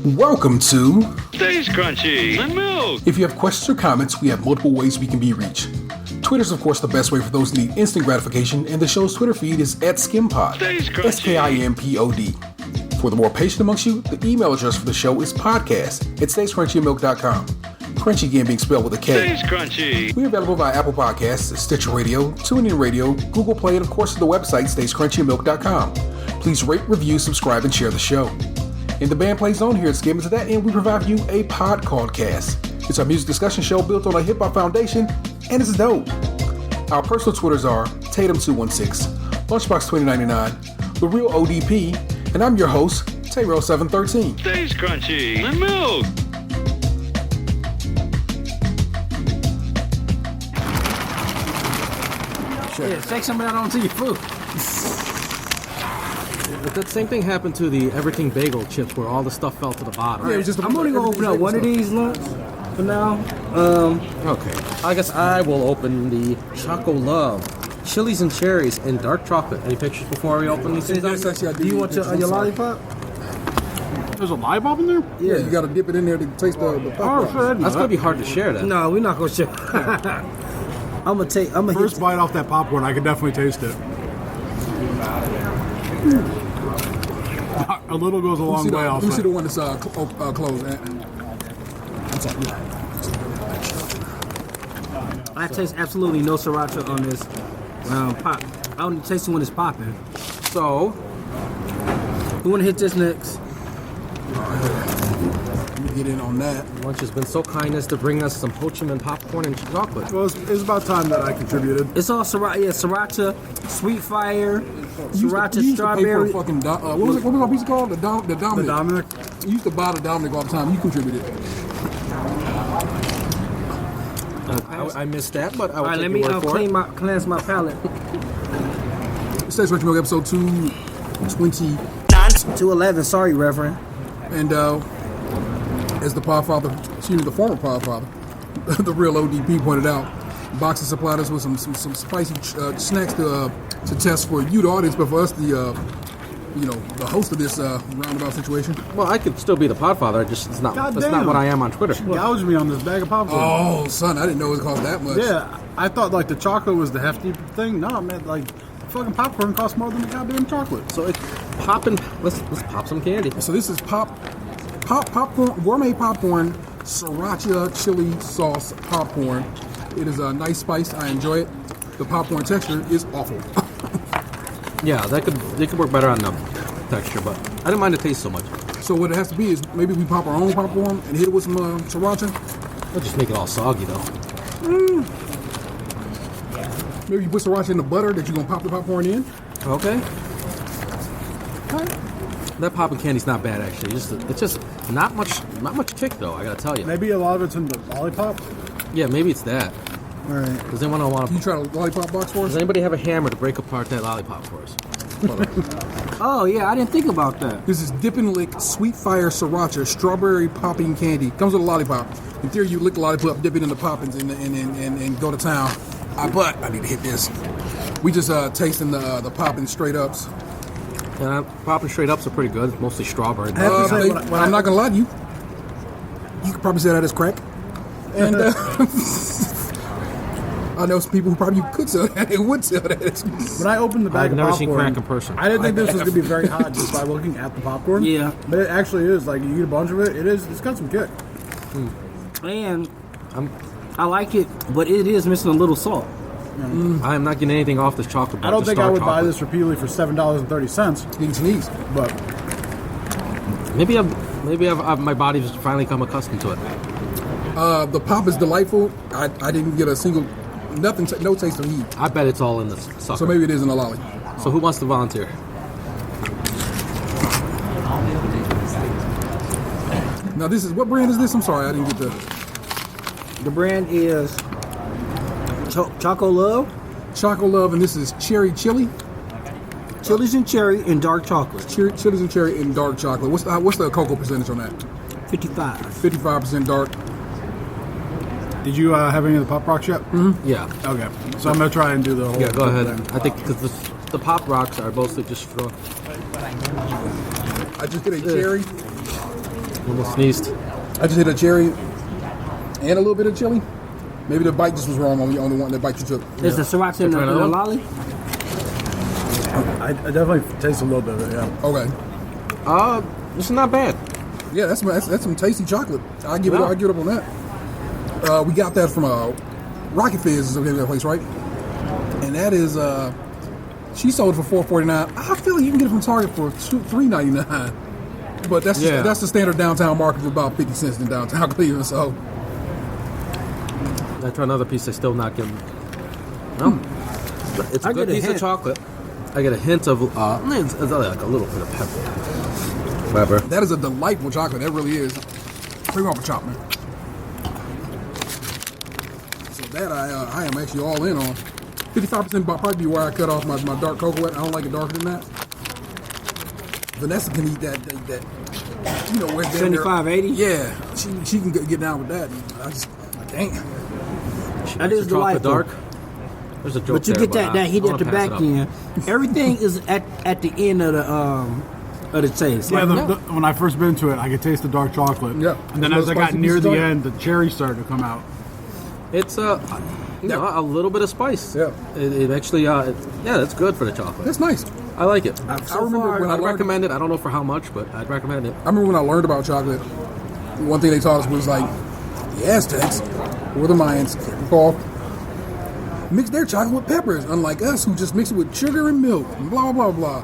Welcome to Stays Crunchy and Milk. If you have questions or comments, we have multiple ways we can be reached. Twitter's, of course, the best way for those who need instant gratification, and the show's Twitter feed is @SKiMPod. Stays Crunchy. SKIMPOD. For the more patient amongst you, the email address for the show is podcast@stayscrunchyandmilk.com. Crunchy again being spelled with a K. Stays Crunchy. We're available via Apple Podcasts, Stitcher Radio, TuneIn Radio, Google Play, and of course the website stayscrunchyandmilk.com. Please rate, review, subscribe, and share the show. And the band plays on here at SKiM, and to that end, we provide you a pod called Cast. It's our music discussion show built on a hip-hop foundation, and it's dope. Our personal Twitters are Tatum216, Lunchbox2099, The Real ODP, and I'm your host, Tayro713. Stays Crunchy and Milk. Yeah, shake some of that onto your food. But that same thing happened to the Everything Bagel chips where all the stuff fell to the bottom. Yeah, it was just I'm only gonna open up one of these lunch for now. Okay. I guess I will open the Chocolove Chilis and Cherries in dark chocolate. Any pictures before we open these things? Yes, actually, I Do you want your lollipop? There's a lollipop in there? Yeah, you gotta dip it in there to taste the Oh, pop. shit. That's gonna be hard to share then. No, we're not gonna share. I'm gonna First hit. bite off that popcorn, I can definitely taste it. A little goes a long way. Let I'll me see say. the one that's closed. I taste absolutely no sriracha on this pop. I only taste it when it's popping. So, Who wanna hit this next? Let me get in on that. Lunch has been so kind as to bring us some Ho Chi Minh popcorn and chocolate. Well, it's about time that I contributed. It's all sriracha. Yeah, sriracha, sweet fire, sriracha, You used to pay for strawberry. a fucking what was our pizza called? The Dominic. The Dominic. You used to buy the Dominic all the time. You contributed. I missed that, but I All will right, take let your me word for it. cleanse my palate. Stays Rich Milk episode 220. 211. Sorry, Reverend. And as the Podfather, the former Podfather, the real ODP pointed out, Boxer supplied us with some spicy snacks to test for you, the audience, but for us, the host of this roundabout situation. Well, I could still be the podfather. That's not what I am on Twitter. Gouged me on this bag of popcorn. Oh, son, I didn't know it cost that much. Yeah, I thought like the chocolate was the hefty thing. No, man, like fucking popcorn costs more than the goddamn chocolate. So it's popping. Let's pop some candy. So this is popcorn, gourmet popcorn, sriracha chili sauce popcorn. It is a nice spice. I enjoy it. The popcorn texture is awful. Yeah, they could work better on the texture, but I didn't mind the taste so much. So what it has to be is maybe we pop our own popcorn and hit it with some sriracha. I'll just make it all soggy though. Maybe you put sriracha in the butter that you're gonna pop the popcorn in. Okay. That popping candy's not bad actually. It's just not much kick though. I gotta tell you. Maybe a lot of it's in the lollipop. Yeah, maybe it's that. All right. Does anyone want Can you to? try the lollipop box for us? Does anybody have a hammer to break apart that lollipop for us? Oh yeah, I didn't think about that. This is Dip-N-Lik Sweet Fire Sriracha Strawberry Popping Candy. Comes with a lollipop. In theory, you lick the lollipop, dip it in the poppins, and go to town. But I need to hit this. We just tasting the popping straight ups. Yeah, popping straight ups are pretty good. Mostly strawberry. I'm not gonna lie to you. You could probably say that as crack. And I know some people who probably could sell that and would sell that. When I opened the bag I've of never popcorn, seen crack in person. I didn't think this was gonna be very hot just by looking at the popcorn. Yeah. But it actually is. Like you eat a bunch of it, it's got some kick. And I like it, but it is missing a little salt. I am not getting anything off this chocolate bar. I don't just think I dark would buy chocolate. this repeatedly for $7.30. You can sneeze. But Maybe my body's finally come accustomed to it. The pop is delightful. I didn't get a single, no taste of heat. I bet it's all in the sucker. So maybe it isn't a lolly. So who wants to volunteer? Now this is, what brand is this? I'm sorry, I didn't get The brand is Chocolove Chocolove, and this is cherry chili. Chilis and Cherry and dark chocolate. Chilis and cherry and dark chocolate. What's the cocoa percentage on that? 55. 55% dark. did you have any of the Pop Rocks yet? Yeah. Okay. So I'm gonna try and do the whole. Yeah, go ahead. thing. I think because the Pop Rocks are mostly just straw. I just hit a cherry. Almost sneezed. I just hit a cherry and a little bit of chili. Maybe the bite just was wrong on the one that bite you took. Is the sriracha in the lolly? I definitely taste a little bit of it, yeah. Okay. This is not bad. Yeah, that's some tasty chocolate. I'll give it up on that. We got that from Rocket Fizz is that place, right? And that is she sold it for $4.49. I feel like you can get it from Target for $3.99. But that's the standard downtown market for about 50 cents in downtown Cleveland. So I try another piece. I still not give. No, it's a good piece of chocolate. I get a hint of it's like a little bit of pepper. Whatever. That is a delightful chocolate. That really is. Bring off a chop, man. So that I am actually all in on. 55% probably be where I cut off my dark cocoa. I don't like it darker than that. Vanessa can eat that where 75, 80? Yeah, she can get down with that. I can't. That is delightful. Dark. There's a joke but you there, get that heat at the back end. Everything is at the end of the taste. Yeah, when I first bit into it, I could taste the dark chocolate. Yeah. And then as I got near the end, the cherry started to come out. It's a little bit of spice. Yeah. It actually, that's good for the chocolate. That's nice. I like it. I remember when I'd recommend it. I don't know for how much, but I'd recommend it. I remember when I learned about chocolate, one thing they taught us was like the Aztecs or the Mayans, can't recall, mix their chocolate with peppers, unlike us who just mix it with sugar and milk and blah, blah, blah.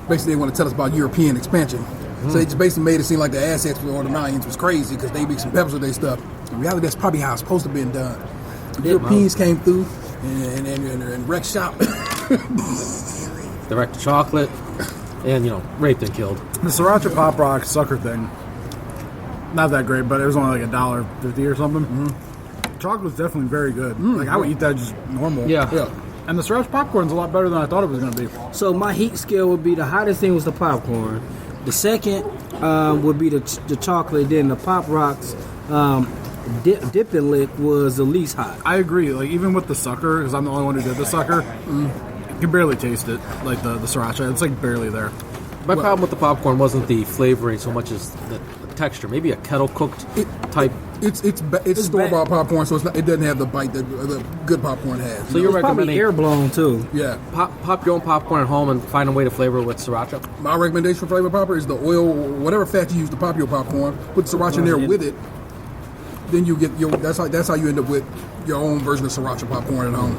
Basically, they want to tell us about European expansion. So they just basically made it seem like the Aztecs or the Mayans was crazy because they mix some peppers with their stuff. In reality, that's probably how it's supposed to have been done. The Europeans came through and wrecked shop. They wrecked the chocolate and, raped and killed. The Siracha Pop Rock sucker thing, not that great, but it was only like $1.50 or something. Chocolate was definitely very good. Like I would eat that just normal. Yeah. And the Siracha Popcorn's a lot better than I thought it was going to be. So my heat scale would be the hottest thing was the popcorn. The second would be the chocolate. Then the Pop Rocks, Dip-N-Lik was the least hot. I agree. Like even with the sucker, because I'm the only one who did the sucker, you can barely taste it. Like the Sriracha, it's like barely there. My problem with the popcorn wasn't the flavoring so much as the texture. Maybe a kettle cooked type. It's store bought popcorn, so it doesn't have the bite that the good popcorn has. So you're recommending air blown too. Yeah. Pop your own popcorn at home and find a way to flavor it with sriracha. My recommendation for flavor popper is the oil, whatever fat you use to pop your popcorn. Put sriracha in there with it. Then you get that's how you end up with your own version of sriracha popcorn at home.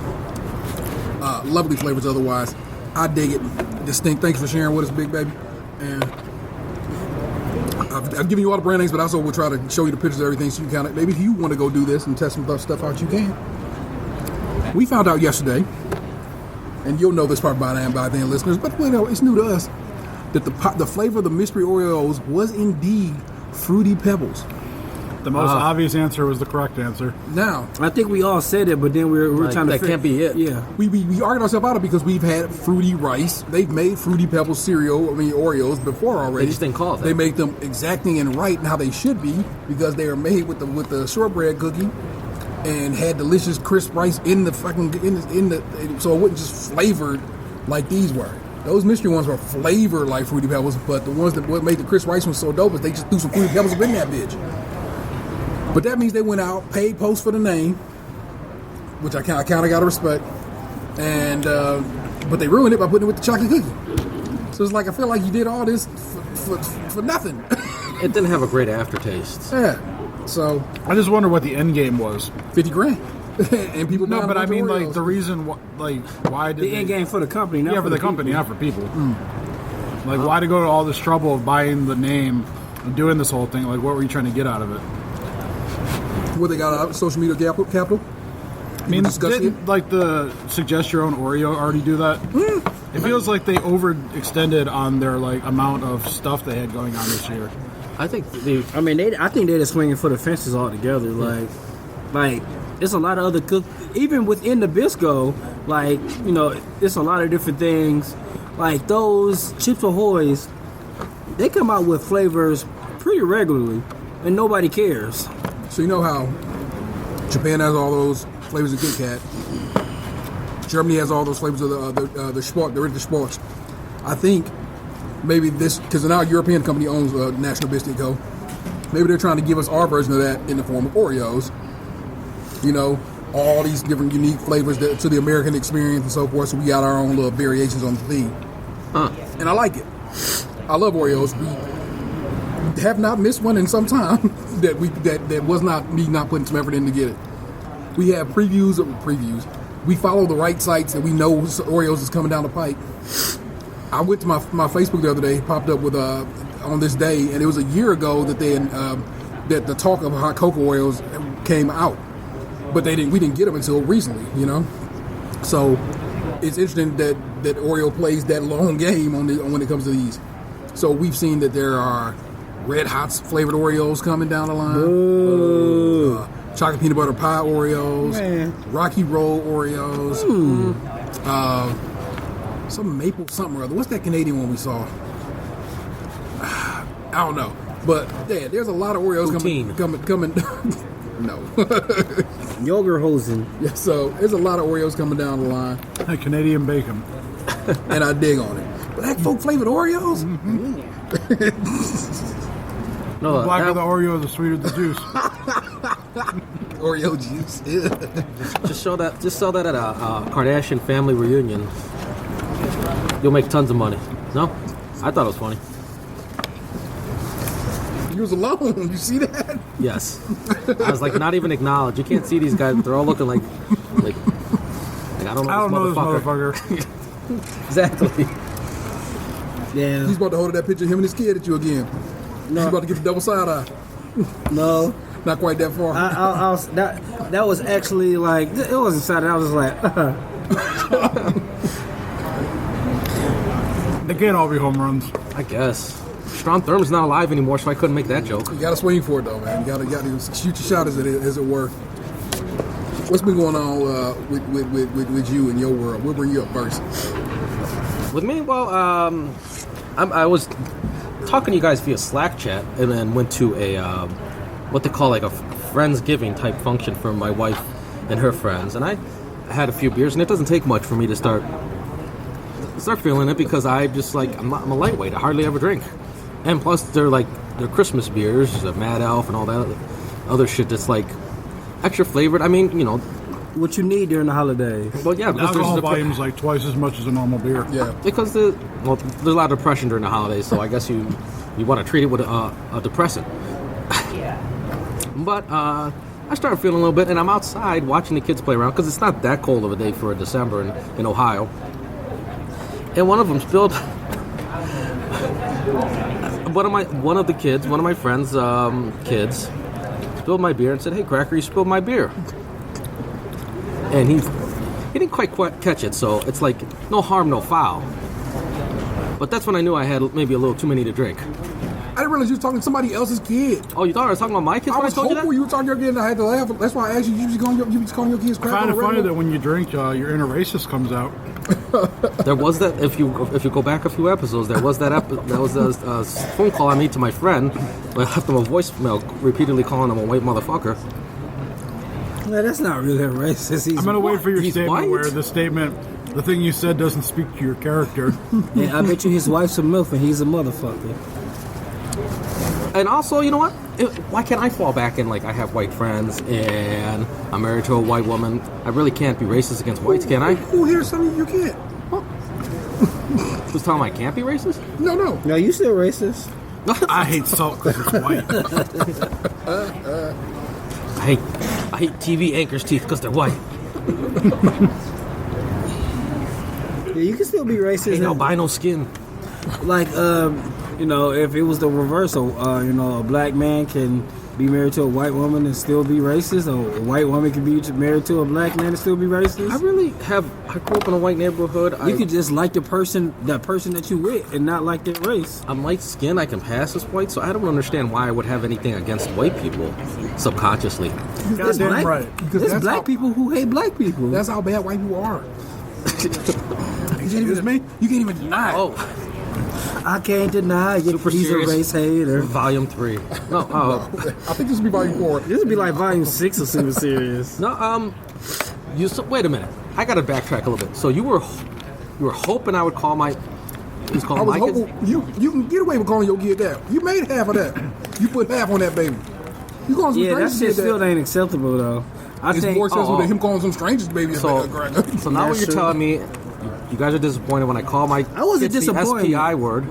Lovely flavors otherwise. I dig it. Distinct. Thanks for sharing with us, Big Baby. And I've given you all the brand names, but also we'll try to show you the pictures of everything so you can maybe if you want to go do this and test some stuff out, you can. We found out yesterday, and you'll know this part by then, listeners, but it's new to us, that the flavor of the Mystery Oreos was indeed Fruity Pebbles. The most obvious answer was the correct answer. Now, I think we all said it, but then we're trying to that can't be it. Yeah. we argued ourselves out of it because we've had Fruity Rice. They've made Fruity Pebbles Oreos before already. They just didn't call it that. They make them exacting and right and how they should be because they are made with the shortbread cookie and had delicious crisp rice in the fucking so it wasn't just flavored like these were. Those mystery ones were flavored like Fruity Pebbles, but the ones that what made the crisp rice ones so dope is they just threw some Fruity Pebbles up in that bitch. But that means they went out, paid post for the name, which I kind of got to respect, and but they ruined it by putting it with the chocolate cookie. So it's like I feel like you did all this for nothing. It didn't have a great aftertaste. Yeah. So I just wonder what the end game was. $50,000, and people. No, but I mean, Oreos. like the reason, why did The end game for the company, not for the company, not for people. Like, why to go to all this trouble of buying the name and doing this whole thing? Like, what were you trying to get out of it? What they got out of social media capital? I mean, didn't like the suggest your own Oreo already do that? It feels like they overextended on their like amount of stuff they had going on this year. I think I think they're just swinging for the fences altogether. Like it's a lot of other even within the Bisco. Like it's a lot of different things. Like those Chips Ahoy's, they come out with flavors pretty regularly, and nobody cares. So you know how Japan has all those flavors of Kit Kat. Germany has all those flavors of the Sport, the Sports. I think maybe this, because now a European company owns National Biscuit Co. Maybe they're trying to give us our version of that in the form of Oreos. You know, all these different unique flavors to the American experience and so forth. So we got our own little variations on the theme. And I like it. I love Oreos. We have not missed one in some time that was not me not putting some effort in to get it. We have previews. We follow the right sites and we know Oreos is coming down the pike. I went to my Facebook the other day, popped up with on this day, and it was a year ago that that the talk of hot cocoa Oreos came out, but we didn't get them until recently, you know. So it's interesting that Oreo plays that long game when it comes to these. So we've seen that there are Red Hot flavored Oreos coming down the line. Chocolate peanut butter pie Oreos. Man. Rocky Road Oreos. Some maple something or other. What's that Canadian one we saw? I don't know. But yeah, there's a lot of Oreos coming. No. Yogerhosen. Yeah, so there's a lot of Oreos coming down the line. Like Canadian bacon. And I dig on it. Black folk flavored Oreos? Mm-hmm. No, the blacker the Oreo, the sweeter the juice. Oreo juice. Just sell that at a Kardashian family reunion. You'll make tons of money. No? I thought it was funny. You was alone. You see that? Yes. I was like, not even acknowledged. You can't see these guys. They're all looking like I don't know this motherfucker. Exactly. Yeah. He's about to hold that picture of him and his kid at you again. No. He's about to get the double side eye. No. Not quite that far. I was, that was actually like, it wasn't side eye. I was like, They can't all be home runs. I guess. Strom Thurmond's not alive anymore, so I couldn't make that joke. You gotta swing for it though, man. You gotta shoot your shot as it were. What's been going on with you and your world? We'll bring you up first. With me, well, I was talking to you guys via Slack chat, and then went to a what they call like a Friendsgiving type function for my wife and her friends, and I had a few beers, and it doesn't take much for me to start feeling it because I'm a lightweight. I hardly ever drink, and plus they're Christmas beers, Mad Elf, and all that other shit that's like extra flavored. I mean, you know, what you need during the holiday. Well, yeah, the alcohol volume is like twice as much as a normal beer. Yeah, because there's a lot of depression during the holidays, so I guess you want to treat it with a depressant. But I started feeling a little bit, and I'm outside watching the kids play around because it's not that cold of a day for a December in Ohio. And one of them spilled. One of my friends' kids spilled my beer and said, "Hey, Cracker, you spilled my beer." And he didn't quite catch it, so it's like no harm, no foul. But that's when I knew I had maybe a little too many to drink. I didn't realize you were talking to somebody else's kid. Oh, you thought I was talking about my kids? I was hopeful you were talking to your kid, and I had to laugh. That's why I asked you. You was calling your kids Cracker. I find it funny that when you drink, your inner racist comes out. There was that. If you go back a few episodes, there was that was a phone call I made to my friend. I left him a voicemail repeatedly calling him a white motherfucker. Well, that's not really racist. I'm gonna wait for your statement white? where the thing you said doesn't speak to your character. Yeah, I bet you his wife's a MILF and he's a motherfucker. And also, you know what? Why can't I fall back in, like, I have white friends and I'm married to a white woman? I really can't be racist against whites, can I? Who hears something you can't? Who's telling me I can't be racist? No. No, you still racist. I hate salt because it's white. I hate TV anchors' teeth because they're white. Yeah, you can still be racist. I hate albino skin. Like, you know, if it was the reversal, you know, a black man can be married to a white woman and still be racist, or a white woman can be married to a black man and still be racist. I grew up in a white neighborhood. You could just like that person that you with and not like their race. I'm light skinned, I can pass as white, so I don't understand why I would have anything against white people subconsciously. Goddamn right. Because there's black people who hate black people. That's how bad white people are. You can't even deny it. Oh. I can't deny it. Super He's serious. a race hater. Volume 3. No, I think this will be volume 4. This would be like volume 6 or Super Serious. No, wait a minute. I gotta backtrack a little bit. So you were hoping I would call my Who's I calling was my kids? hopeful you can get away with calling your kid that. You made half of that. You put half on that baby. You calling some Yeah, that strangers shit kid still that. ain't acceptable though. I It's think more acceptable than him calling some strangers baby a cracker. So now what That's you're true. telling me, you guys are disappointed when I call my I wasn't kids the disappointed. SPI word.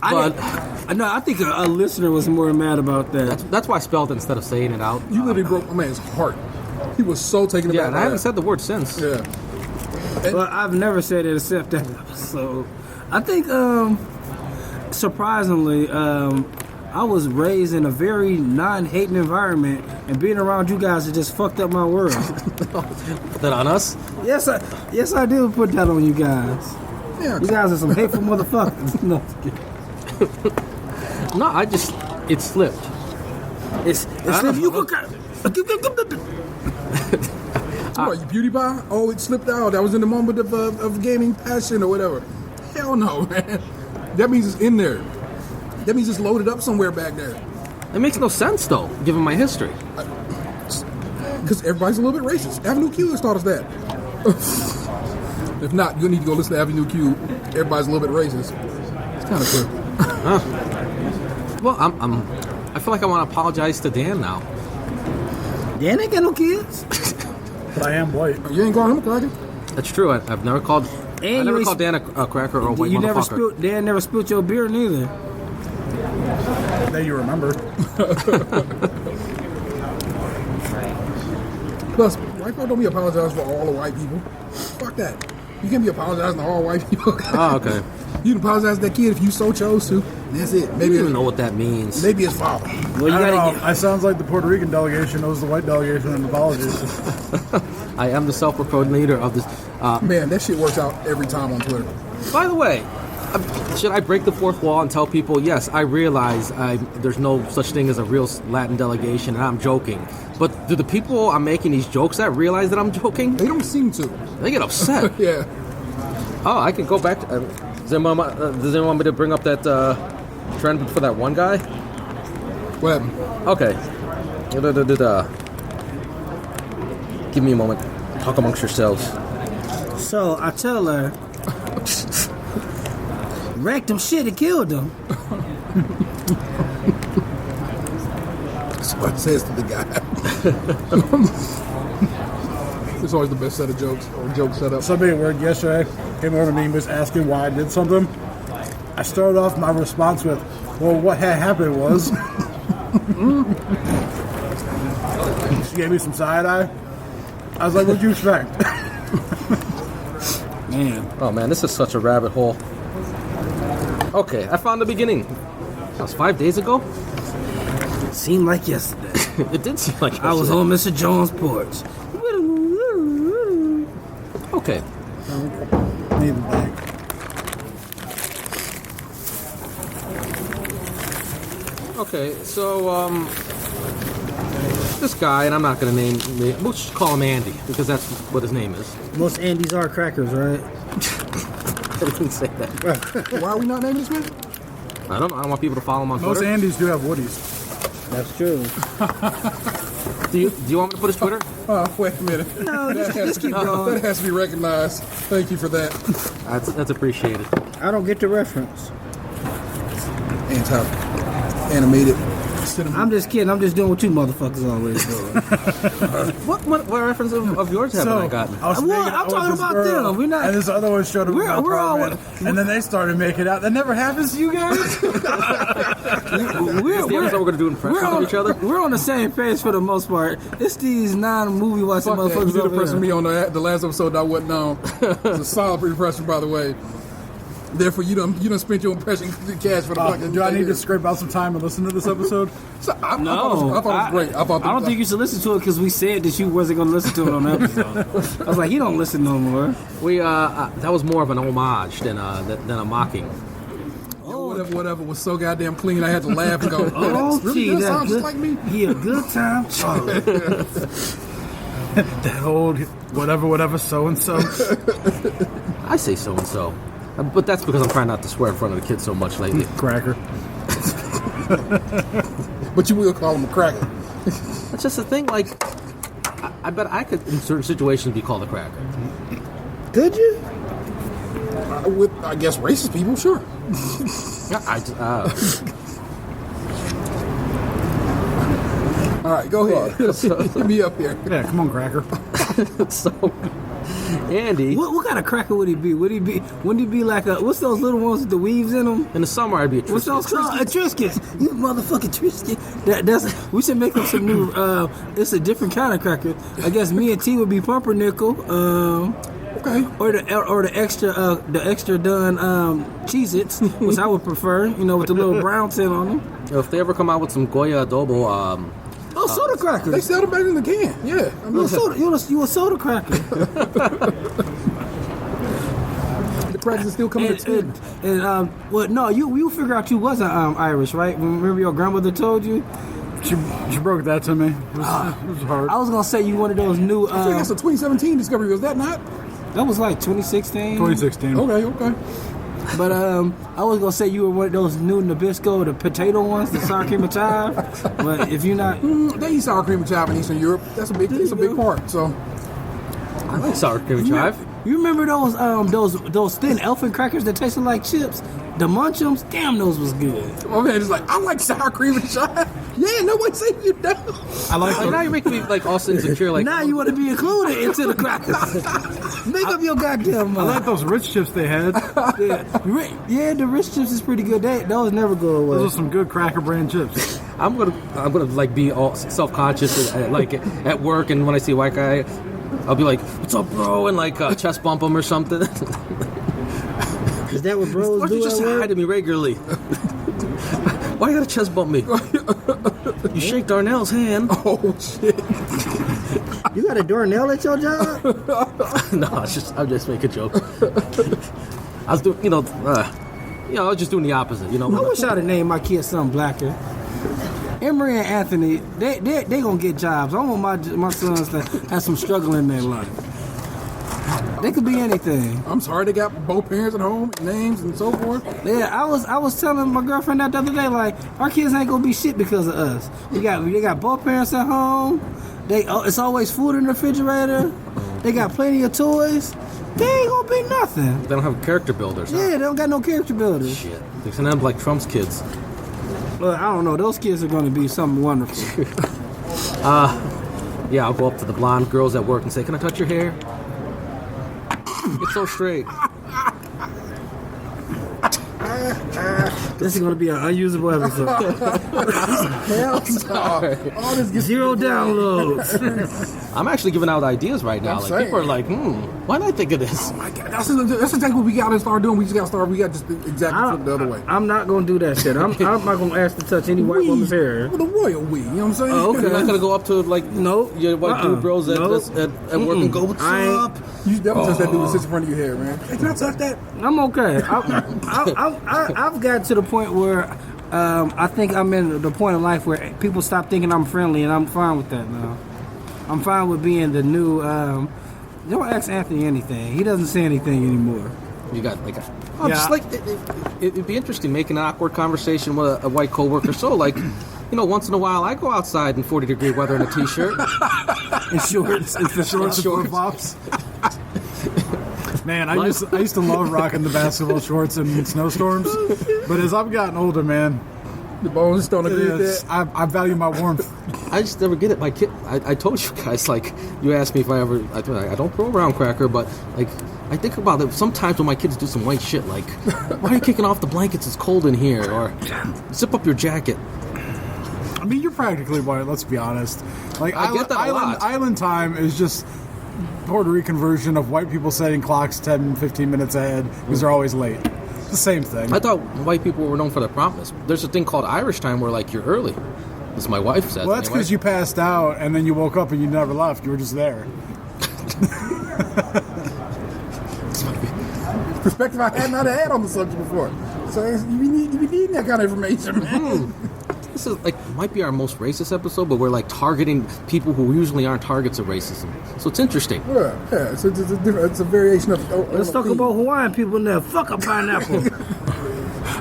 I think a listener was more mad about that. That's why I spelled it instead of saying it out. You literally broke my man's heart. He was so taken Yeah, aback. and by I haven't that. said the word since. Yeah. But I've never said it except that episode. I think, surprisingly, I was raised in a very non-hating environment, and being around you guys has just fucked up my world. Put that on us? Yes, I do put that on you guys. Yeah. You guys are some hateful motherfuckers. No, No, it slipped. it's if you could. What, you beauty pie? Oh, it slipped out. That was in the moment of gaining passion or whatever. Hell no, man. That means it's in there. That means it's loaded up somewhere back there. It makes no sense, though, given my history. Because everybody's a little bit racist. Avenue Q has taught us that. If not, you need to go listen to Avenue Q. Everybody's a little bit racist. It's kind of clear. Well, I feel like I want to apologize to Dan now. Dan ain't got no kids. But I am white. You ain't calling him a cracker? That's true. I've never called. And I never you called Dan a cracker or a white You never motherfucker. Dan never spilled your beer neither. That you remember. Plus, white people don't be apologizing for all the white people. Fuck that. You can't be apologizing to all white people. Oh, okay. You can apologize to that kid if you so chose to. That's it. I Maybe don't even know what that means. maybe his father. Well, you I don't gotta know. It sounds like the Puerto Rican delegation knows the white delegation and apologies. I am the self-proclaimed leader of this. Man, that shit works out every time on Twitter. By the way, should I break the fourth wall and tell people, yes, I realize there's no such thing as a real Latin delegation, and I'm joking. But do the people I'm making these jokes at realize that I'm joking? They don't seem to. They get upset. Yeah. Oh, I can go back. Does anyone want me to bring up that trend for that one guy? What happened? Okay. Give me a moment. Talk amongst yourselves. So I tell her, wrecked him shit and killed him. That's what it says to the guy. It's always the best set of jokes or joke setup. Somebody at work yesterday came over to me and was asking why I did something. I started off my response with, well, what had happened was... She gave me some side eye. I was like, what'd you expect? Man, Oh man, this is such a rabbit hole. Okay, I found the beginning. That was 5 days ago? seemed like yesterday. It did seem like I was yesterday. on Mr. Jones' porch. Okay. Need the bag. Okay, so, this guy, and I'm not going to name, we'll just call him Andy, because that's what his name is. Most Andes are crackers, right? I didn't say that. Why are we not naming this man? I don't know. I want people to follow him on Most Twitter. Andes do have Woodies. That's true. Do you want me to put his Twitter? Wait a minute. No, just keep going. That has to be recognized. Thank you for that. That's appreciated. I don't get the reference. Anti-animated cinema. I'm just kidding. I'm just doing what you motherfuckers always do. What reference of yours haven't I gotten? I was Well, making I'm out with talking this about girl, them. We're not- And this other one showed up We're- without we're all- comment, and then they started making out. That never happens to you guys. Is the episode we're going to do impressions of each other? We're on the same page for the most part. It's these non-movie watching Fuck that. You motherfuckers did a over impression of here. me on the last episode that I wasn't on. It's a solid impression, by the way. Therefore, you done spent your impression cash for the fucking. Do I need to scrape out some time and listen to this episode? So, I No, thought it was great. I don't think you should listen to it because we said that you wasn't going to listen to it on the episode. I was like, you don't listen no more. We that was more of an homage than a mocking. Whatever was so goddamn clean. I had to laugh and go, Oh, that's really gee, good. that's Sounds good. just like me. He a good time, Charlie. That old whatever so and so. I say so and so, but that's because I'm trying not to swear in front of the kids so much lately. Cracker. But you will call him a cracker. That's just the thing. Like, I bet I could, in certain situations, be called a cracker. Could you? with I guess racist people, sure. All right, go ahead. Get me up here. Yeah, come on, Cracker. So, Andy, What kind of cracker would he be? Wouldn't he be like what's those little ones with the weaves in them? in the summer I'd be a What's those Triscuit. called? A Triscuit. You motherfucking Triscuit. We should make up some new. It's a different kind of cracker. I guess me and T would be pumpernickel. Okay. Or the extra done Cheez-Its, which I would prefer. With the little brown tint on them. If they ever come out with some Goya adobo, Oh, soda crackers. They sell them back in the can. Yeah. I mean, You a soda cracker. the crackers are still coming to tin. No, you figure out you wasn't Irish, right? Remember your grandmother told you? She broke that to me. It was hard. I was gonna say you one of those new. I think that's a 2017 discovery. Was that not? That was like 2016. 2016. Okay. But I was gonna say you were one of those new Nabisco, the potato ones, the sour cream and chive. But if you're not, They eat sour cream and chive in Eastern Europe. It's a big part. So I like sour cream and chive. you remember those thin elephant crackers that tasted like chips, the Munchums? Damn, those was good. my man is like, I like sour cream and chive. Yeah, nobody say you don't. I like Like, now you're making me like all insecure. Like Now you want to be included into the crackers. Make up your goddamn I mind. like those rich chips they had. Yeah, the rich chips is pretty good. Those never go away. Those are some good Cracker Brand chips. I'm gonna like be all self-conscious like at work, and when I see a white guy, I'll be like, "What's up, bro?" and like chest bump him or something. Is that what bros Why don't do you just at work? hi to me regularly? Why you gotta chest bump me? You shake Darnell's hand. Oh shit. You got a Darnell at your job? No, I'm just making a joke. I was doing, I was just doing the opposite. I wish I'd have named my kids something blacker. Emery and Anthony, they gonna get jobs. I want my sons to have some struggle in their life. They could be anything. I'm sorry they got both parents at home, names and so forth. Yeah, I was telling my girlfriend that the other day, like, our kids ain't gonna be shit because of us. They got both parents at home. It's always food in the refrigerator. They got plenty of toys. They ain't gonna be nothing. They don't have character builders. Yeah, they don't got no character builders. Shit. They send them like Trump's kids. Look, I don't know. Those kids are gonna be something wonderful. Yeah, I'll go up to the blonde girls at work and say, "Can I touch your hair? It's so straight." This is gonna be an unusable episode. Hell no. All this gets 0 downloads. I'm actually giving out ideas right now. I'm Like saying. people are like, why did I think of this? Oh my God, that's exactly what we got to start doing. We got just exactly flip the other way. I'm not gonna do that shit. I'm not gonna ask to touch any white woman's hair. With a royal we, you know what I'm saying? Oh, okay. You're not gonna go up to like Nope. your white dude bros at work and go, "What's I ain't- up?" You never touch that dude that sits in front of your hair, man. Hey, can I touch that? I'm okay. I've got to the point where I think I'm in the point of life where people stop thinking I'm friendly, and I'm fine with that now. I'm fine with being the new. Don't ask Anthony anything. He doesn't say anything anymore. You got like, just like it'd be interesting making an awkward conversation with a white coworker. So like, once in a while I go outside in 40-degree weather in a t-shirt. And shorts. It's the shorts. Shorts and flip-flops. Man, I used to love rocking the basketball shorts in snowstorms, but as I've gotten older, man, The bones don't agree with it's, that. I value my warmth. I just never get it. My kid, I told you guys, like, you asked me if I don't throw around cracker, but like, I think about it sometimes when my kids do some white shit, like, why are you kicking off the blankets? It's cold in here, or zip up your jacket. I mean, you're practically white. Let's be honest. Like, I get that a lot. Island time is just Puerto Rican version of white people setting clocks 10, 15 minutes ahead because they're always late. It's the same thing. I thought white people were known for their promptness. There's a thing called Irish time where, like, you're early. As my wife says. Well, that's because you passed out and then you woke up and you never left. You were just there. Perspective I had not had on the subject before. So you be needing that kind of information, man. This is like might be our most racist episode, but we're like targeting people who usually aren't targets of racism. So it's interesting. Yeah. It's a variation of. Let's talk about Hawaiian people now. Fuck a pineapple.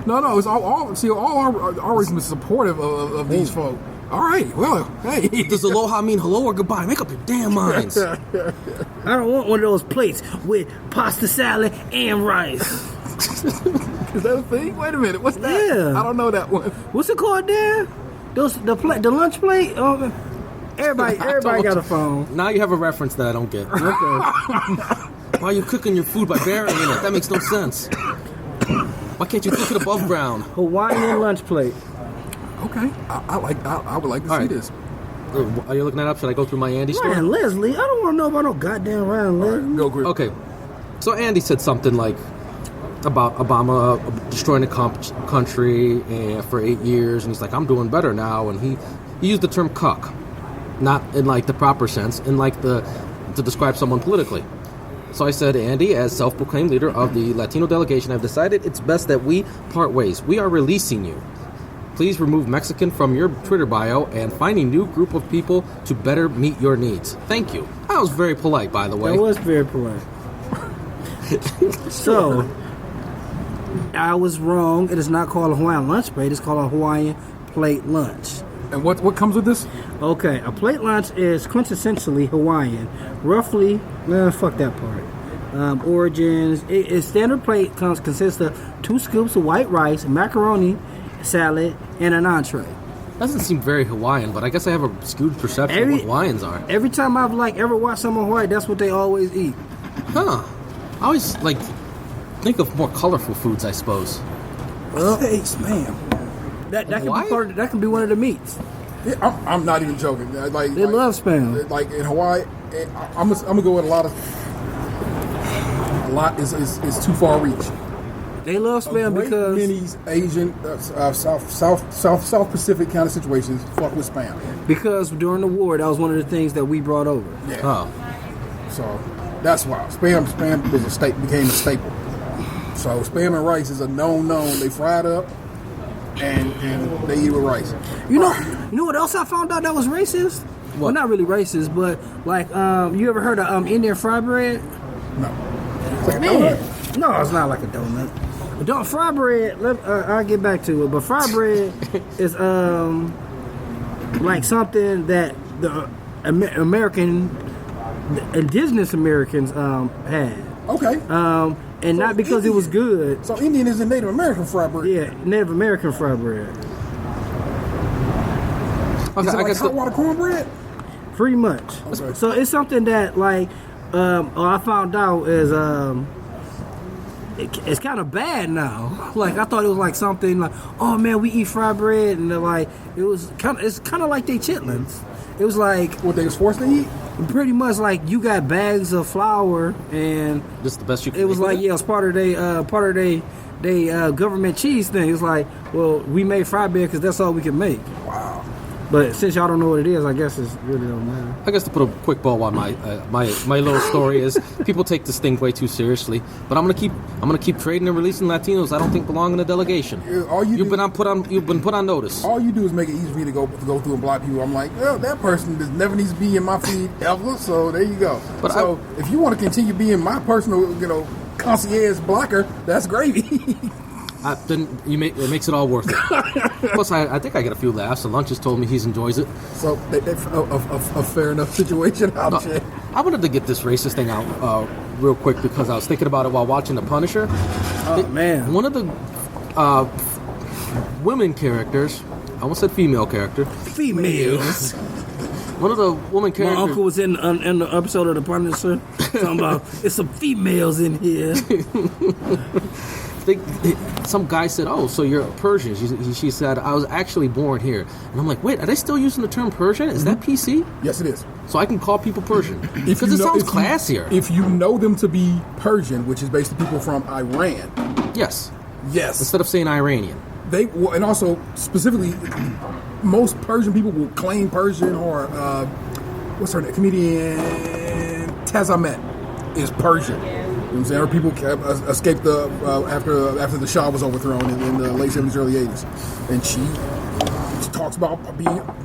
No. It's all our racism is supportive of these folk. All right. Well, hey. Does aloha mean hello or goodbye? Make up your damn minds. I don't want one of those plates with pasta salad and rice. Is that a thing? Wait a minute. What's that? Yeah. I don't know that one. What's it called there? The lunch plate? Oh, everybody got a phone. Now you have a reference that I don't get. Okay. Why are you cooking your food by burying it? That makes no sense. Why can't you cook it above ground? Hawaiian lunch plate. Okay. I would like to see this. Are you looking that up? Should I go through my Andy story? Ryan Leslie? I don't want to know about no goddamn Ryan Leslie. Go, Chris. Okay. So Andy said something like about Obama destroying the country for 8 years, and he's like, I'm doing better now, and he used the term cuck, not in like the proper sense, in like to describe someone politically. So I said, Andy, as self-proclaimed leader of the Latino Delegation, I've decided it's best that we part ways. We are releasing you. Please remove Mexican from your Twitter bio and find a new group of people to better meet your needs. Thank you. That was very polite, by the way. That was very polite. So, I was wrong. It is not called a Hawaiian lunch plate. It's called a Hawaiian plate lunch. And what comes with this? Okay, a plate lunch is quintessentially Hawaiian. Roughly, fuck that part. Origins. Its standard plate consists of 2 scoops of white rice, macaroni, salad, and an entree. Doesn't seem very Hawaiian, but I guess I have a skewed perception of what Hawaiians are. Every time I've ever watched someone Hawaii, that's what they always eat. Huh. I always think of more colorful foods, I suppose. Well, Taste, man. that can be that can be one of the meats. Yeah, I'm not even joking. They love spam. Like in Hawaii, I'm gonna go with a lot is too far reach. They love spam because many Asian, South Pacific kind of situations fuck with spam. Because during the war, that was one of the things that we brought over. Yeah. Oh. So that's why spam was became a staple. So spam and rice is a known. They fry it up and they eat with rice. You know what else I found out that was racist? What? Well, not really racist, but you ever heard of Indian fry bread? No. Man, no, it's not like a donut. Fry bread. I'll get back to it, but fry bread is like something that the indigenous Americans had. Okay. And So not because Indian. it was good. So Indian is a Native American fry bread. Yeah, Native American fry bread. Is it I like guess hot water cornbread? Pretty much. Okay. So it's something that I found out is it's kind of bad now. Like I thought it was like something like, oh man, we eat fried bread, and it's kind of like they chitlins. It was like What they was forced to eat? pretty much like you got bags of flour, and This is the best you can it was make like with it? it's part of they government cheese thing. It's like, well, we made fried bread because that's all we can make. Wow. But since y'all don't know what it is, I guess it's really don't matter. I guess to put a quick bow on my little story is people take this thing way too seriously. But I'm gonna keep trading and releasing Latinos I don't think belong in the delegation. Yeah, You've been put on notice. All you do is make it easy for me to go through and block people. I'm like, well, that person never needs to be in my feed ever. So there you go. But if you want to continue being my personal, concierge blocker, that's gravy. Then it makes it all worth it. Plus, I think I get a few laughs. And Lunch has told me he enjoys it. So a fair enough situation. I wanted to get this racist thing out real quick because I was thinking about it while watching The Punisher. Man. One of the women characters, I almost said female character. Females. One of the woman My characters. uncle was in the episode of The Punisher talking about it's some females in here. Some guy said, "Oh, so you're Persian?" She said, "I was actually born here." And I'm like, "Wait, are they still using the term Persian? Is that PC?" Yes, it is. So I can call people Persian If because you it know- sounds if you- classier. If you know them to be Persian, which is basically people from Iran, Yes, yes, instead of saying Iranian. they will, and also specifically, most Persian people will claim Persian or what's her name? Comedian Taz Ahmed is Persian. You know what I'm saying? Her people escaped after the Shah was overthrown in the late 70s, early 80s, and she talks about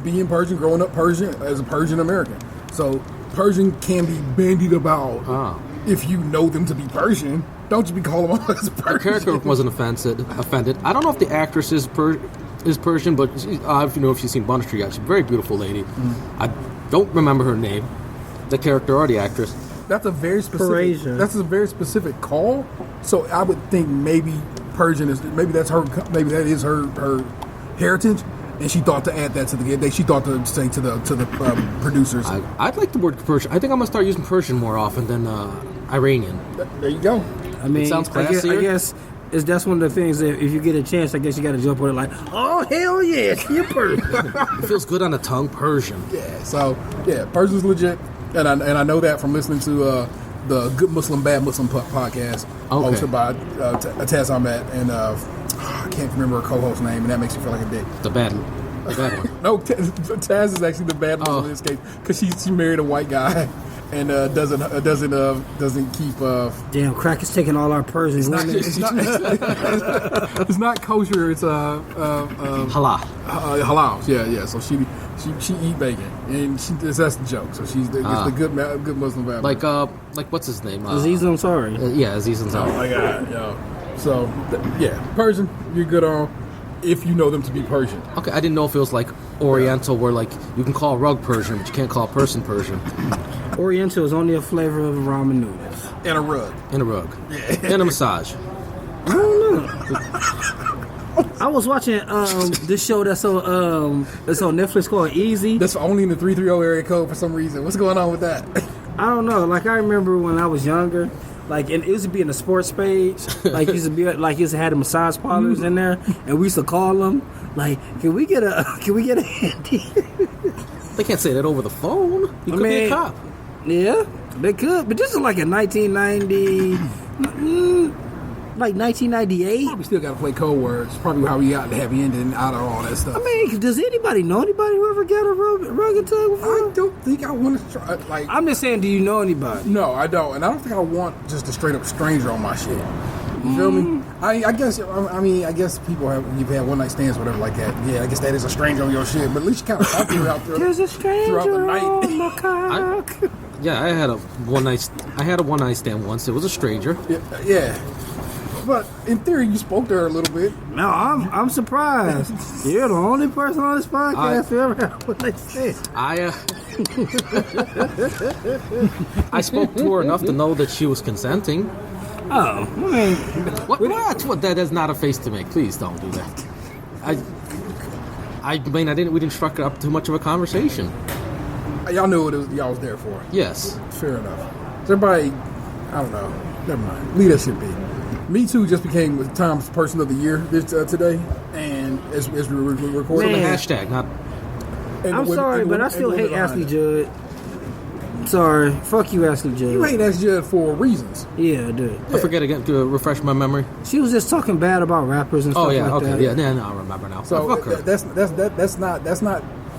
being Persian, growing up Persian as a Persian American. So Persian can be bandied about if you know them to be Persian. Don't you be calling them as Persian. Her character wasn't offended. I don't know if the actress is Persian, but if she's seen Bunny Street, she's a very beautiful lady. I don't remember her name, the character or the actress. that's a very specific. Persian. That's a very specific call. So I would think maybe Persian is maybe that is her heritage, and she thought to add that to the. She thought to say to the producers. I'd like the word Persian. I think I'm gonna start using Persian more often than Iranian. There you go. I mean, It sounds classier. I guess that's one of the things that if you get a chance, I guess you got to jump on it like, oh hell yes, you're Persian. It feels good on the tongue, Persian. Yeah. So yeah, Persian's legit, and I know that from listening to the Good Muslim Bad Muslim podcast hosted by Taz Ahmed and I can't remember her co-host's name, and that makes me feel like a dick. The bad one. No, Taz is actually the bad Muslim in this case because she married a white guy. And doesn't keep. Damn, crack is taking all our Persian women. It's not kosher. It's Halal. Halal. Yeah. So she eat bacon, and that's the joke. So she's the good Muslim family. Like what's his name? Aziz Ansari. Yeah, Aziz Ansari. Oh my God, yo. So Persian, you're good on if you know them to be Persian. Okay, I didn't know if it was like Oriental, where like you can call a rug Persian, but you can't call a person Persian. Oriental is only a flavor of ramen noodles. And a rug. And a massage. I don't know. I was watching this show that's on Netflix called Easy. That's only in the 330 area code for some reason. What's going on with that? I don't know. Like I remember when I was younger, like and it used to be in the sports page. Like it used to be like it used to have the massage parlors in there, and we used to call them like, "Can we get a handy?" They can't say that over the phone. You could be a cop. Yeah, they could, but this is like a 1990, like 1998. Probably still got to play code words. Probably how we got the happy ending and out of all that stuff. I mean, does anybody know anybody who ever got a rug and tug before? I don't think I want to try. Like, I'm just saying, do you know anybody? No, I don't, and I don't think I want just a straight up stranger on my shit. You feel me? I guess you've had one night stands or whatever like that. Yeah, I guess that is a stranger on your shit, but at least you kind of talk to her out there. There's a stranger throughout the night. on my cock. I had a one night stand once. It was a stranger. Yeah. But in theory, you spoke to her a little bit. No, I'm surprised. You're the only person on this podcast who ever had what they said. I spoke to her enough to know that she was consenting. Oh, I mean, What? That is not a face to make. Please don't do that. I mean, we didn't struck up too much of a conversation. Y'all knew what y'all was there for. Yes. Fair enough. Everybody, I don't know. Never mind. Leave that shit be. Me Too just became Tom's Person of the Year today, and as we were recording, the hashtag, not. I'm sorry, but I still hate Ashley Judd. Sorry, fuck you, Ashley Judd. You hate Ashley Judd for reasons. Yeah, I do. I forget again to refresh my memory. She was just talking bad about rappers and stuff like that. No, I remember now. So fuck her. That's not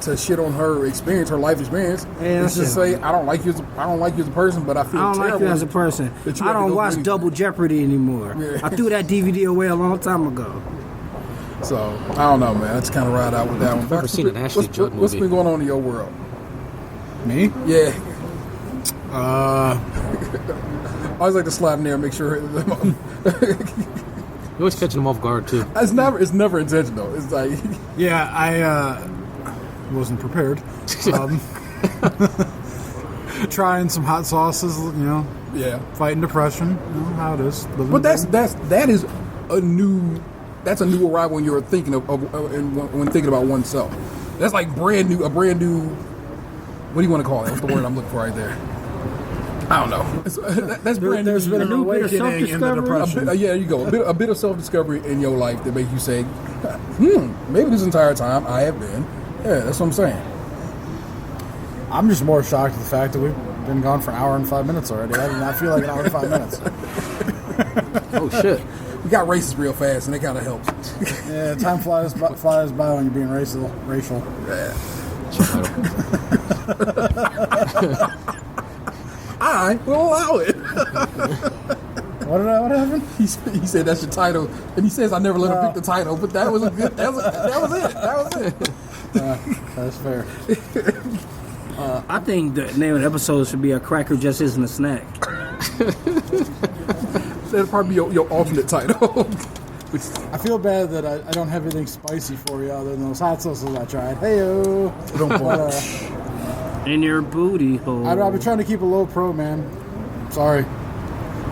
to shit on her experience, her life experience. Yeah, it's just say I don't like you as a person, but I feel I don't terrible like you as a person. I don't watch Double Jeopardy anymore. Yeah. I threw that DVD away a long time ago. So I don't know, man. I just kind of ride out with that one. I've never seen an Ashley Judd movie. What's been going on in your world? Me? Yeah. I always like to slide in there and make sure. You're always catching them off guard too. It's never intentional. It's like Yeah, I wasn't prepared. Trying some hot sauces, fighting depression. You know how it is. But that is a new arrival when you're thinking when thinking about oneself. That's like a brand new. What do you want to call it? What's the word I'm looking for right there? I don't know. That's brand new. There's been a new awakening in the depression. Yeah, you go. A bit of self-discovery in your life that makes you say, maybe this entire time I have been. Yeah, that's what I'm saying. I'm just more shocked at the fact that we've been gone for an hour and 5 minutes already. I did not feel like an hour and 5 minutes. Oh, shit. We got racist real fast, and it kind of helps. Yeah, time flies by when you're being racial. Yeah. I will allow it. What happened? He said that's your title, and he says I never let him pick the title, but that was it. That was it. That's fair. I think the name of the episode should be "A Cracker Just Isn't a Snack." That'd probably be your alternate title. I feel bad that I don't have anything spicy for you other than those hot sauces I tried. Hey-o. In your booty hole. I've been trying to keep a low pro, man. Sorry.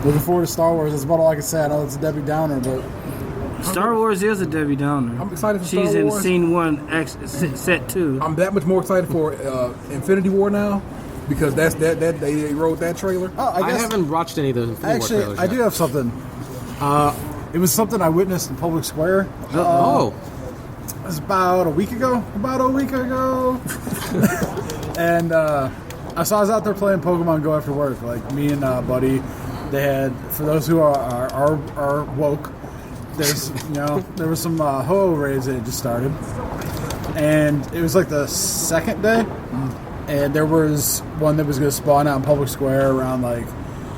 Looking forward to Star Wars. That's about all I can say. I know it's a Debbie Downer, but Star Wars is a Debbie Downer. I'm excited for She's Star in Wars. scene 1, set 2. I'm that much more excited for Infinity War now because that's that they wrote that trailer. oh, I haven't watched any of the Infinity War actually, trailers I yet. do have something. It was something I witnessed in public square. Oh. It was about a week ago. And so I was out there playing Pokemon Go after work. Like me and buddy, they had, for those who are woke, there's there was some Ho-Oh raids that had just started, and it was like the second day, and there was one that was going to spawn out in public square around like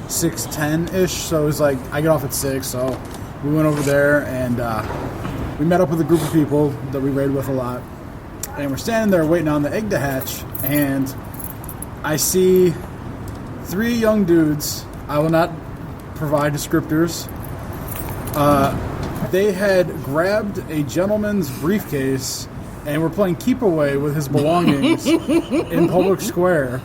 6:10 ish. So it was like I get off at 6, so we went over there and we met up with a group of people that we raid with a lot, and we're standing there waiting on the egg to hatch, and I see 3 young dudes. I will not provide descriptors. They had grabbed a gentleman's briefcase and were playing keep away with his belongings in public square.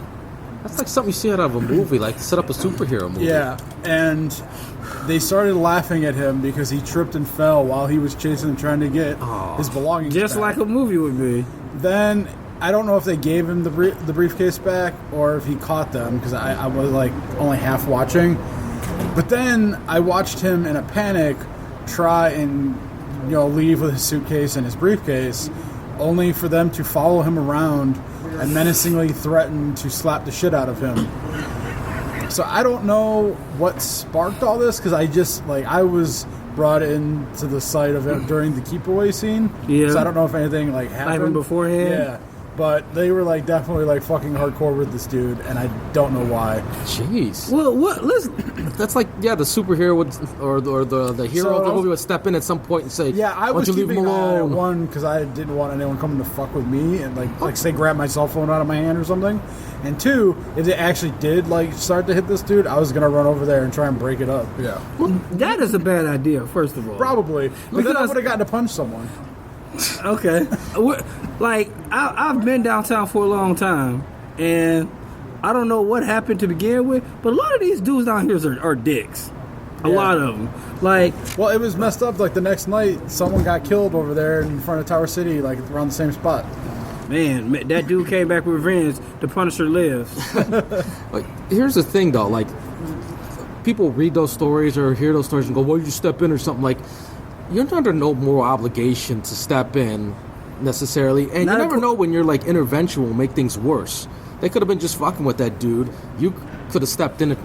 That's like something you see out of a movie, like set up a superhero movie. Yeah, and they started laughing at him because he tripped and fell while he was chasing them trying to get his belongings Just back. like a movie would be. Then I don't know if they gave him the briefcase back or if he caught them because I was like only half watching. But then I watched him in a panic try and leave with his suitcase and his briefcase, only for them to follow him around and menacingly threaten to slap the shit out of him. So I don't know what sparked all this because I was brought into the sight of it during the keep away scene. Yeah. So I don't know if anything happened Happened beforehand? Yeah. But they were definitely fucking hardcore with this dude, and I don't know why. Jeez. Well, what? Listen, That's like, the superhero would, or the hero of the movie would step in at some point and say, Yeah, I why was don't you leave keeping him an eye on alone? one because I didn't want anyone coming to fuck with me and like say grab my cell phone out of my hand or something. And 2, if they actually did start to hit this dude, I was gonna run over there and try and break it up. Yeah. that is a bad idea, first of all. Probably, but then I Because- would have gotten to punch someone. Okay. I've been downtown for a long time, and I don't know what happened to begin with, but a lot of these dudes down here are dicks. A Yeah. lot of them. Well, it was messed up. Like the next night, someone got killed over there in front of Tower City, around the same spot. man, that dude came back with revenge. The Punisher lives. Like, here's the thing, though. Like, people read those stories or hear those stories and go, "Well, you step in," or something. Like, you're under no moral obligation to step in necessarily, and Not you a never co- know when your intervention will make things worse. They could have been just fucking with that dude. You could have stepped in,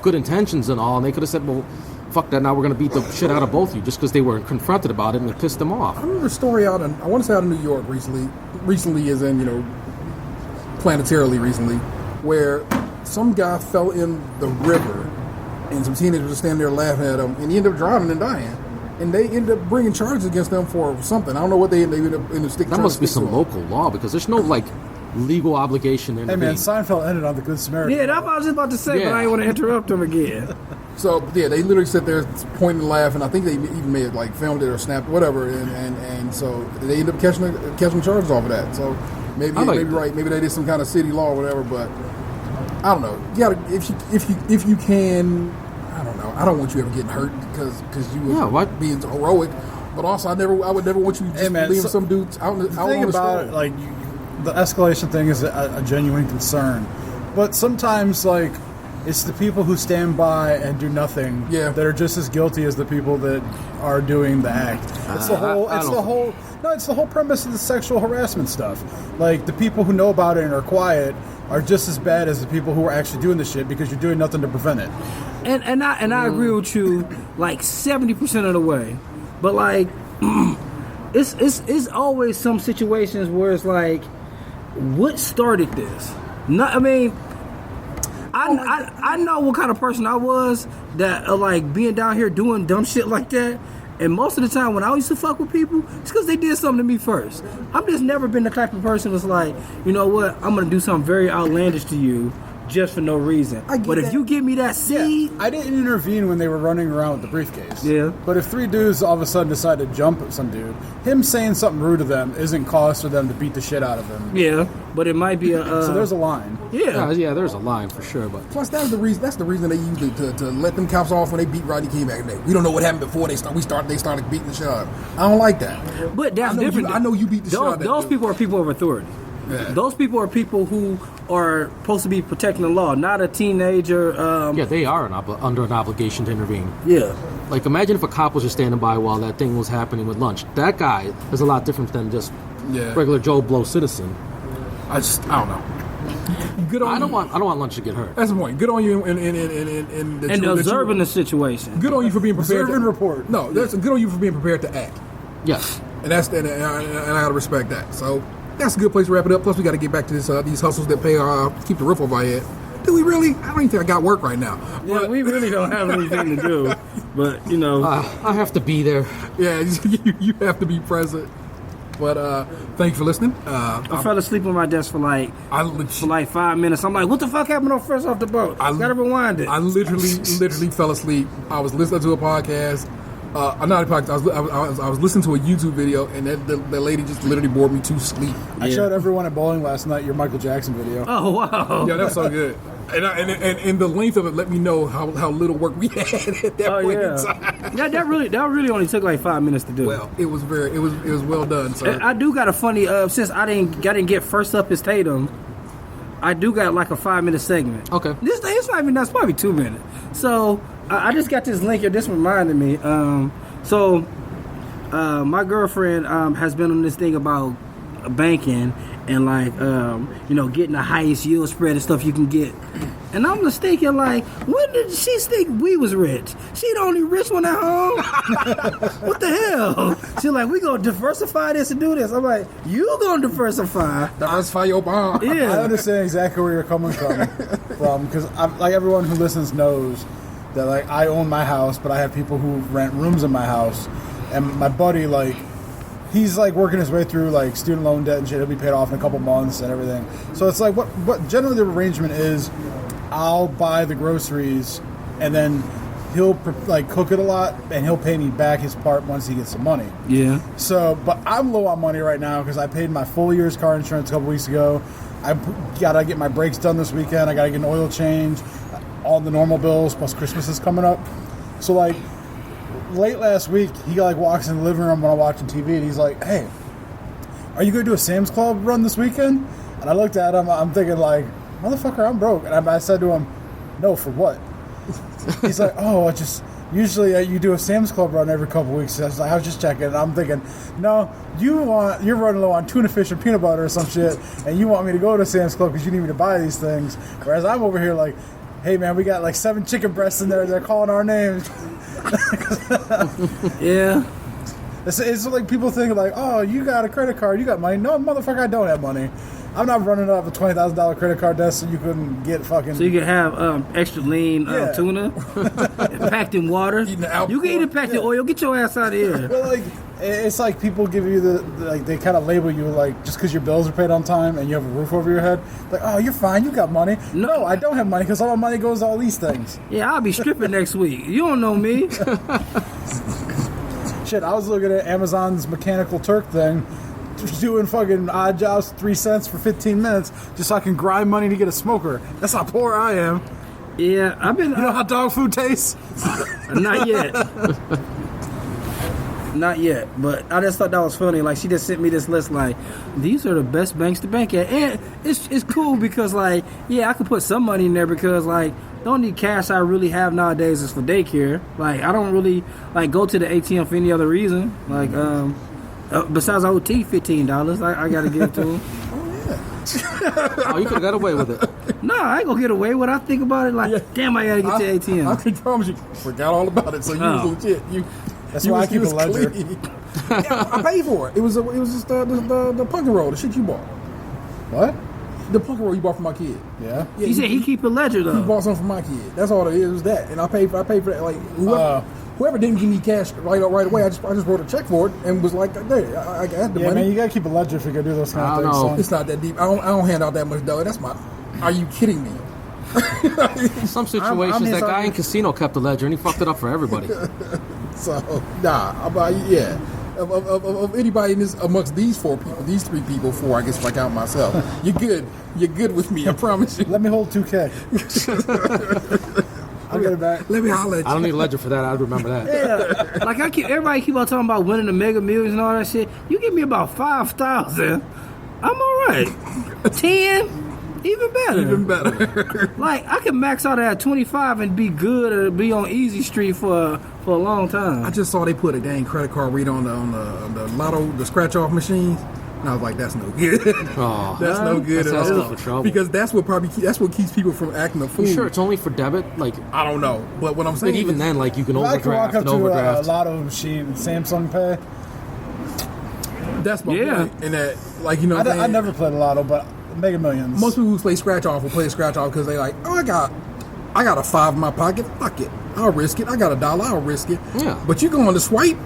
good intentions and all, and they could have said, "Well, fuck that. Now we're gonna beat the shit out of both of you," just because they were confronted about it and it pissed them off. I remember a story out in, I want to say out in New York recently. Recently as in, planetarily recently, where some guy fell in the river and some teenagers were standing there laughing at him and he ended up drowning and dying. And they ended up bringing charges against them for something. I don't know what they ended up sticking. That must be some local law because there's no legal obligation to Hey intervene. man, Seinfeld ended on the Good Samaritan. Yeah, that's what I was just about to say, Yeah. but I didn't want to interrupt him again. So yeah, they literally sit there pointing and laughing. I think they even may have filmed it or snapped whatever, and so they ended up catching charges off of that. So maybe right, maybe they did some kind of city law or whatever. But I don't know. You gotta if you can. I don't know. I don't want you ever getting hurt because you were being heroic. But also, I would never want you just leaving some dudes out The on thing the about street. it, the escalation thing is a genuine concern, but sometimes it's the people who stand by and do nothing that are just as guilty as the people that are doing the act. It's the whole premise of the sexual harassment stuff. Like the people who know about it and are quiet are just as bad as the people who are actually doing the shit because you're doing nothing to prevent it. And I agree with you 70% of the way, but it's always some situations where it's what started this? I know what kind of person I was that being down here doing dumb shit like that. And most of the time when I used to fuck with people, it's because they did something to me first. I've just never been the type of person that's you know what, I'm going to do something very outlandish to you just for no reason. I get But if that. you give me that seed, I didn't intervene when they were running around with the briefcase. Yeah. But if 3 dudes all of a sudden decide to jump at some dude, him saying something rude to them isn't cause for them to beat the shit out of him. yeah, but it might be a. So there's a line. yeah. There's a line for sure, but Plus, that's the reason. That's the reason they used it to let them cops off when they beat Rodney King back in the day. We don't know what happened before they started beating the shit out. I don't like that. But that's I know different. I know you beat the shit out of that Those dude. people are people of authority. Yeah. Those people are people who are supposed to be protecting the law, not a teenager. yeah, they are under an obligation to intervene. Yeah. Like, imagine if a cop was just standing by while that thing was happening with lunch. That guy is a lot different than just Yeah. regular Joe Blow citizen. I don't know. Good on I don't you. want lunch to get hurt. That's the point. Good on you in the And observing the situation. Good on you for being prepared. Observe and report. No, that's good on you for being prepared to act. Yes. And I gotta respect that. So that's a good place to wrap it up. Plus, we got to get back to this, these hustles that pay keep the roof over our head. Do we really? I don't even think I got work right now. Yeah, we really don't have anything to do. But, I have to be there. Yeah, you have to be present. But thank you for listening. I fell asleep on my desk for like I 5 minutes. I'm like, what the fuck happened on First Off the Boat? Gotta rewind it. I literally fell asleep. I was listening to a podcast. Not a podcast. I was listening to a YouTube video, and that lady just literally bored me to sleep. I showed everyone at bowling last night your Michael Jackson video. Oh, wow. Yeah, that's so good. And the length of it let me know how little work we had at that point in time. That really only took like 5 minutes to do. Well, it was well done, sir. I do got a funny since I didn't get First Up is Tatum. I do got like a 5-minute segment. Okay. It's not even that's probably 2 minutes. So I just got this link here. This reminded me. My girlfriend has been on this thing about banking and like getting the highest yield spread and stuff you can get. And I'm just thinking, like, when did she think we was rich? She the only rich one at home? What the hell? She's like, we gonna diversify this and do this. I'm like, you gonna diversify? Diversify your bond. Yeah. I understand exactly where you're coming from because like everyone who listens knows that like I own my house, but I have people who rent rooms in my house, and my buddy like he's like working his way through like student loan debt and shit. He'll be paid off in a couple months and everything. So it's like what generally the arrangement is, I'll buy the groceries and then he'll like cook it a lot and he'll pay me back his part once he gets some money. Yeah. So, but I'm low on money right now because I paid my full year's car insurance a couple weeks ago. I gotta get my brakes done this weekend. I gotta get an oil change, all the normal bills, plus Christmas is coming up. So like late last week, he like walks in the living room when I'm watching TV and he's like, "Hey, are you gonna do a Sam's Club run this weekend?" And I looked at him, I'm thinking like, "Motherfucker, I'm broke." And I said to him, "No, for what?" He's like, "Oh, I just usually you do a Sam's Club run every couple weeks." I was just checking, and I'm thinking, "No, you're running low on tuna fish and peanut butter or some shit, and you want me to go to Sam's Club because you need me to buy these things." Whereas I'm over here like, "Hey man, we got like 7 chicken breasts in there. They're calling our names." Yeah. It's like people think like, "Oh, you got a credit card, you got money." No, motherfucker, I don't have money. I'm not running up a $20,000 credit card debt so you couldn't get fucking. So you can have extra lean Yeah. tuna packed in water. Eating the alcohol. You can eat it packed in oil. Get your ass out of here. But like, it's like people give you they kind of label you like just because your bills are paid on time and you have a roof over your head. Like, "Oh, you're fine, you got money." No, I don't have money because all my money goes to all these things. Yeah, I'll be stripping next week. You don't know me. Shit, I was looking at Amazon's Mechanical Turk thing, just doing fucking odd jobs, 3 cents for 15 minutes, just so I can grind money to get a smoker. That's how poor I am. Yeah, I've been. You know how dog food tastes? Not yet. Not yet. But I just thought that was funny. Like, she just sent me this list. Like, these are the best banks to bank at, and it's cool because like, yeah, I can put some money in there because like, the only cash I really have nowadays is for daycare. Like, I don't really like go to the ATM for any other reason. Like, besides I owe T $15, I gotta give it to him. Oh, you could have got away with it. No, I ain't gonna get away with it. I think about it like, damn, I gotta get to the ATM. I can promise you, forgot all about it. So you was legit. That's why I keep a ledger. Yeah, I paid for it. It was just the pumpkin roll, the shit you bought. What? The pumpkin roll you bought for my kid. Yeah. He said he keep a ledger He though. bought something for my kid. That's all it is. Was that, and I paid for that. Like whoever didn't give me cash right away, I just wrote a check for it and was like, "There, I got the Yeah, money." man, you gotta keep a ledger if you're gonna do those kind of I things. don't know. son. It's not that deep. I don't hand out that much dough. That's my. Are you kidding me? Some situations, that guy in casino kept the ledger and he fucked it up for everybody. So, yeah. Of anybody in this, amongst these four people, these three people, four, I guess if I count myself, you're good. You're good with me, I promise you. Let me hold 2K. I'll get it back. Let me holler at you. I don't need a ledger for that. I'd remember that. Yeah, like everybody keep on talking about winning the Mega Millions and all that shit. You give me about 5,000, I'm all right. 10, even better. Even better. Like I can max out at 25 and be good or be on easy street for a long time. I just saw they put a dang credit card reader on the Lotto, the scratch off machines. And I was like, that's no good. Oh, that's no good that's at all. asking for trouble. Because that's what keeps people from acting a fool. You sure it's only for debit? Like, I don't know, but what I'm saying, even is, then, like you can I can walk overdraft up and to overdraft. a Lotto machine, Samsung Pay. that's my Yeah. point. And that, like, you know, what I'm I saying? never played a Lotto, but Mega Millions. Most people who play scratch off will play scratch off because they like, oh, I got a $5 in my pocket. Fuck it, I'll risk it. I got $1, I'll risk it. Yeah. But you go on the swipe,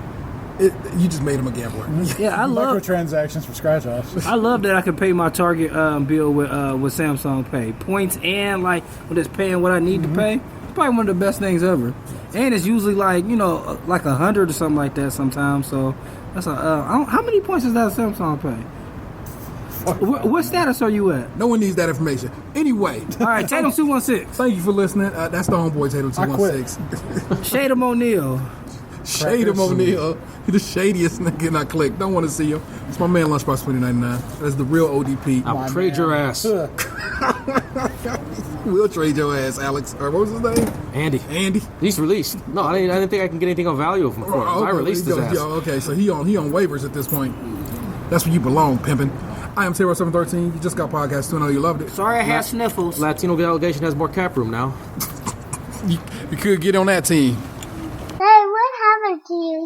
you just made him a gambler. Yeah, I love microtransactions for scratch offs. I love that I can pay my Target bill with Samsung Pay points and like when it's paying what I need to pay. It's probably one of the best things ever. And it's usually like like 100 or something like that sometimes. So that's how many points is that Samsung Pay? What status are you at? No one needs that information. Anyway, All right, Tatum 216. thank you for listening. That's the homeboy Tatum I quit. 216. Shade of O'Neal. Shade him O'Neal. He's the shadiest nigga in our clique. Don't want to see him. It's my man Lunchbox 2099. That's the real ODP. I'll trade your ass. We'll trade your ass, Alex. Or what was his name? Andy. He's released. No, I didn't think I can get anything of value of him for him. Oh, I released his ass. Okay, so he on waivers at this point. That's where you belong, pimpin'. I am Zahra 713. You just got podcast 2. I know you loved it. Sorry I had sniffles. Latino Delegation has more cap room now. You could get on that team. Hey, what happened to you?